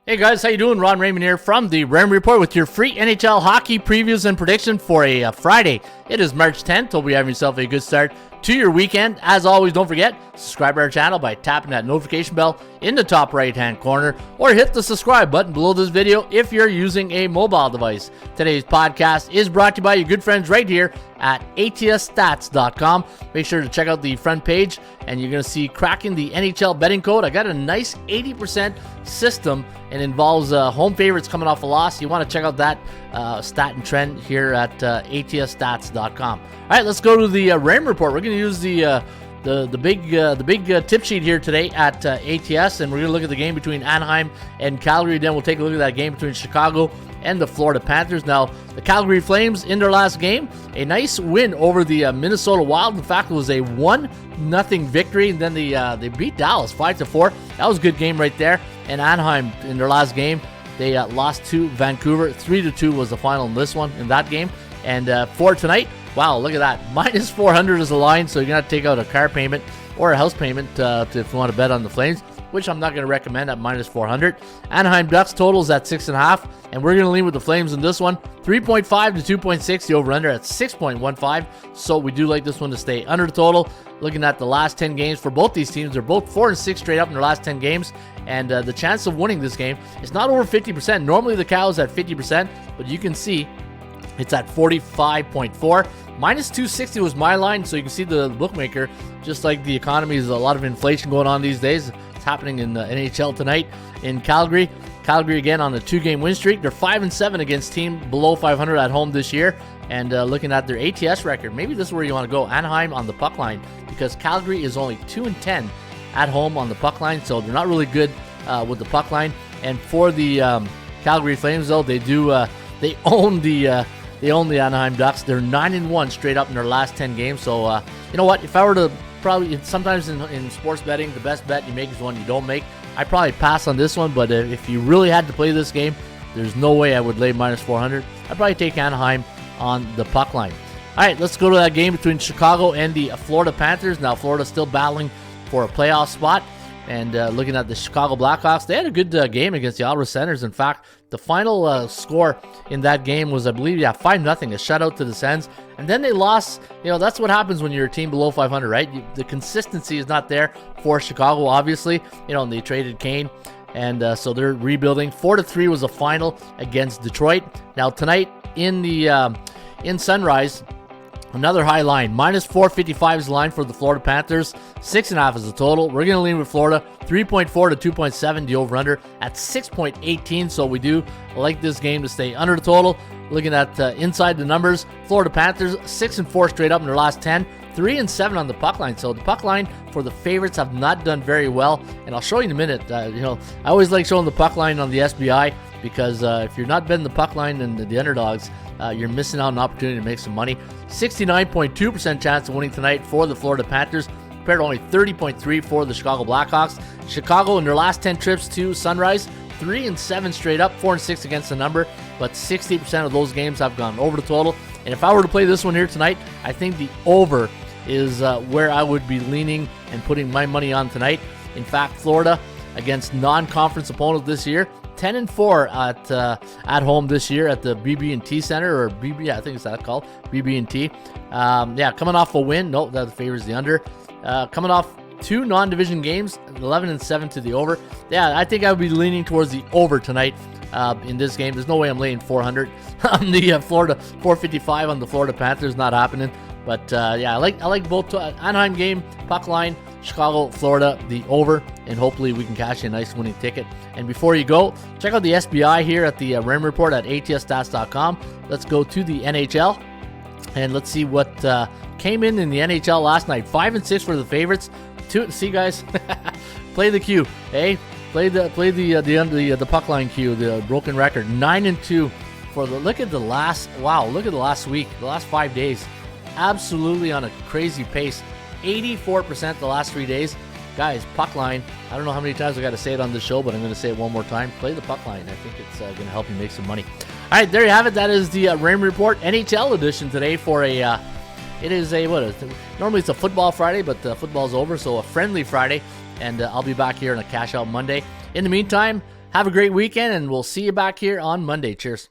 Hey guys, how you doing? Ron Raymond here from the Raymond Report with your free NHL hockey previews and prediction for a Friday. It is March 10th. Hope you have yourself a good start to your weekend. As always, don't forget, subscribe to our channel by tapping that notification bell in the top right-hand corner, or hit the subscribe button below this video if you're using a mobile device. Today's podcast is brought to you by your good friends right here at ATSStats.com. Make sure to check out the front page, and you're going to see cracking the NHL betting code. I got a nice 80% system, and involves home favorites coming off a loss. You want to check out that stat and trend here at ATSStats.com. All right, let's go to the Raymond Report. We're going to use the big tip sheet here today at ATS, and we're going to look at the game between Anaheim and Calgary. Then we'll take a look at that game between Chicago and the Florida Panthers. Now, the Calgary Flames in their last game, a nice win over the Minnesota Wild. In fact, it was a 1-0 victory, and then they beat Dallas 5-4. That was a good game right there. And Anaheim in their last game, they lost to Vancouver. 3-2 was the final in that game. And for tonight, wow, look at that. Minus 400 is the line, so you're going to take out a car payment or a house payment if you want to bet on the Flames, which I'm not going to recommend at minus 400. Anaheim Ducks totals at 6.5, and we're going to lean with the Flames in this one. 3.5 to 2.6, the over-under at 6.15, so we do like this one to stay under the total. Looking at the last 10 games for both these teams, they're both 4-6 straight up in their last 10 games, and the chance of winning this game is not over 50%. Normally the Cows at 50%, but you can see it's at 45.4. Minus 260 was my line, so you can see the bookmaker, just like the economy, is a lot of inflation going on these days. It's happening in the NHL tonight in Calgary. Calgary again on a 2-game win streak. They're 5-7 against team below 500 at home this year. And looking at their ATS record, maybe this is where you want to go. Anaheim on the puck line, because Calgary is only 2-10 at home on the puck line, so they're not really good with the puck line. And for the Calgary Flames, though, they own the Anaheim Ducks. They're 9-1 straight up in their last 10 games. So you know what? If I were to sometimes in sports betting, the best bet you make is one you don't make. I'd probably pass on this one, but if you really had to play this game, there's no way I would lay minus 400. I'd probably take Anaheim on the puck line. All right, let's go to that game between Chicago and the Florida Panthers. Now, Florida's still battling for a playoff spot. And looking at the Chicago Blackhawks, they had a good game against the Ottawa Senators. In fact, the final score in that game was, I believe, 5-0, a shutout to the Sens. And then they lost. That's what happens when you're a team below 500, right? The consistency is not there for Chicago, obviously. And they traded Kane, and so they're rebuilding. 4-3 was the final against Detroit. Now, tonight in Sunrise, another high line. Minus 455 is the line for the Florida Panthers. 6.5 is the total. We're going to lean with Florida. 3.4 to 2.7, the over-under at 6.18. So we do like this game to stay under the total. Looking at inside the numbers, Florida Panthers 6-4 straight up in their last 10. 3-7 on the puck line. So the puck line for the favorites have not done very well. And I'll show you in a minute. I always like showing the puck line on the SBI, because if you're not betting the puck line and the underdogs, you're missing out on an opportunity to make some money. 69.2% chance of winning tonight for the Florida Panthers, compared to only 30.3% for the Chicago Blackhawks. Chicago, in their last 10 trips to Sunrise, 3-7 straight up, 4-6 against the number, but 60% of those games have gone over the total. And if I were to play this one here tonight, I think the over is where I would be leaning and putting my money on tonight. In fact, Florida against non-conference opponents this year, 10-4 at home this year at the BB&T Center, or BB, I think it's that called, BB&T. Coming off a win. Nope, that favors the under. Coming off 2 non-division games, 11-7 to the over. Yeah, I think I would be leaning towards the over tonight in this game. There's no way I'm laying 400 on the Florida, 455 on the Florida Panthers. Not happening. But I like both Anaheim game, puck line, Chicago, Florida, the over, and hopefully we can cash in a nice winning ticket. And before you go, check out the SBI here at the Raymond Report at ATSStats.com. Let's go to the NHL, and let's see what came in the NHL last night. 5-6 for the favorites. See, guys, play the cue, hey? Play the puck line cue, the broken record. 9-2 for the. Look at the last week, the last 5 days. Absolutely on a crazy pace. 84% the last 3 days. Guys, puck line. I don't know how many times I got to say it on this show, but I'm going to say it one more time. Play the puck line. I think it's going to help you make some money. All right, there you have it. That is the Raymond Report NHL edition today for a. It is a normally it's a football Friday, but football's over, so a friendly Friday. And I'll be back here on a cash out Monday. In the meantime, Have a great weekend, and we'll see you back here on Monday. Cheers.